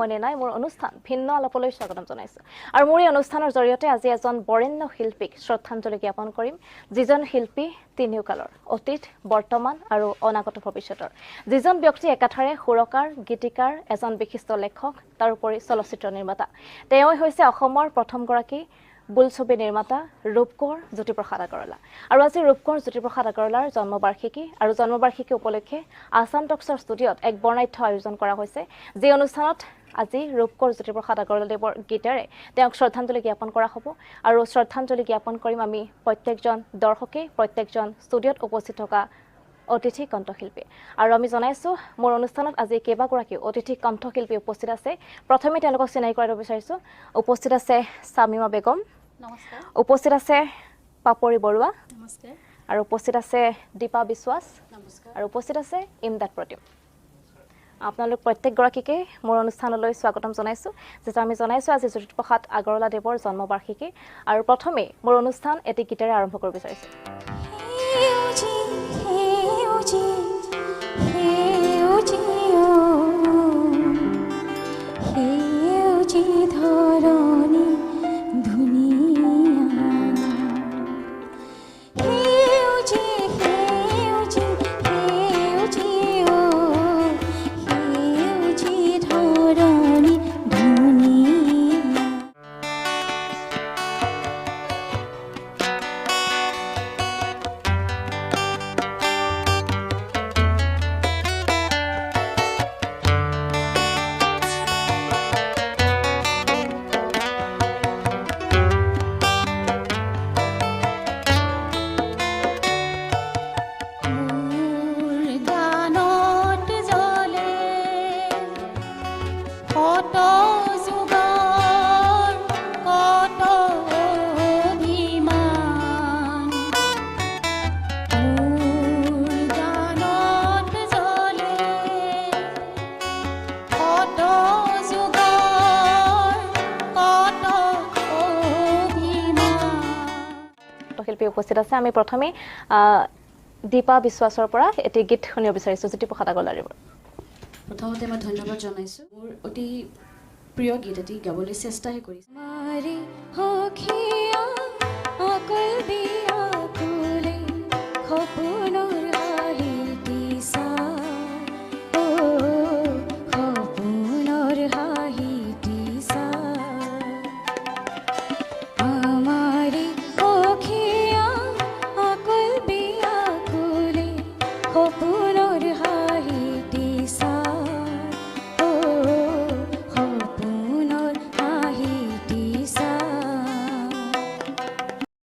মনে নাই মোৰ অনুষ্ঠান ভিন্ন আলাপলৈ স্বাগতম জনাইছো আৰু মোৰ এই অনুষ্ঠানৰ জৰিয়তে আজি এজন বৰেণ্য শিল্পীক শ্ৰদ্ধাঞ্জলি জ্ঞাপন কৰিম যিজন শিল্পী তিনিওকালৰ অতীত বৰ্তমান আৰু অনাগত ভৱিষ্যতৰ যিজন ব্যক্তি একাধাৰে সুৰকাৰ গীতিকাৰ এজন বিশিষ্ট লেখক তাৰ উপৰি চলচ্চিত্ৰ নিৰ্মাতা তেওঁ হৈছে অসমৰ প্ৰথমগৰাকী বোলছবি নিৰ্মাতা ৰূপকোঁৱৰ জ্যোতিপ্ৰসাদ আগৰৱালা আৰু আজি ৰূপকোঁৱৰ জ্যোতিপ্ৰসাদ আগৰৱালাৰ জন্মবাৰ্ষিকী আৰু জন্মবাৰ্ষিকী উপলক্ষে আসাম টক্সৰ ষ্টুডিঅ'ত এক বৰ্ণাঢ্য আয়োজন কৰা হৈছে যি অনুষ্ঠানত আজি ৰূপকোঁৱৰ জ্যোতিপ্ৰসাদ আগৰৱালাদেৱৰ গীতেৰে তেওঁক শ্ৰদ্ধাঞ্জলি জ্ঞাপন কৰা হ'ব আৰু শ্ৰদ্ধাঞ্জলি জ্ঞাপন কৰিম আমি প্ৰত্যেকজন দৰ্শকে প্ৰত্যেকজন ষ্টুডিঅ'ত উপস্থিত থকা অতিথি কণ্ঠশিল্পী আৰু আমি জনাইছো মোৰ অনুষ্ঠানত আজি কেইবাগৰাকী অতিথি কণ্ঠশিল্পী উপস্থিত আছে প্ৰথমে তেওঁলোকক চিনাকি কৰাব বিচাৰিছো উপস্থিত আছে সামিমা বেগম নমস্কাৰ উপস্থিত আছে পাপৰি বৰুৱা নমস্কাৰ আৰু উপস্থিত আছে দীপা বিশ্বাস নমস্কাৰ আৰু উপস্থিত আছে ইমদাদ প্ৰতিম আপোনালোক প্ৰত্যেকগৰাকীকে মোৰ অনুষ্ঠানলৈ স্বাগতম জনাইছো যেটা আমি জনাইছো আজি জ্যোতিপ্ৰসাদ আগৰৱালাদেৱৰ জন্মবাৰ্ষিকী আৰু প্ৰথমে মোৰ অনুষ্ঠান এটি গীতেৰে আৰম্ভ কৰিব বিচাৰিছো শিল্পী উপস্থিত আছে আমি প্ৰথমে দীপা বিশ্বাসৰ পৰা এটি গীত শুনিব বিচাৰিছো জ্যোতিপ্ৰসাদ আগৰৱালাদেৱৰ প্ৰথমতে মই ধন্যবাদ জনাইছো মোৰ অতি প্ৰিয় গীত এটি গাবলৈ চেষ্টাহে কৰিছো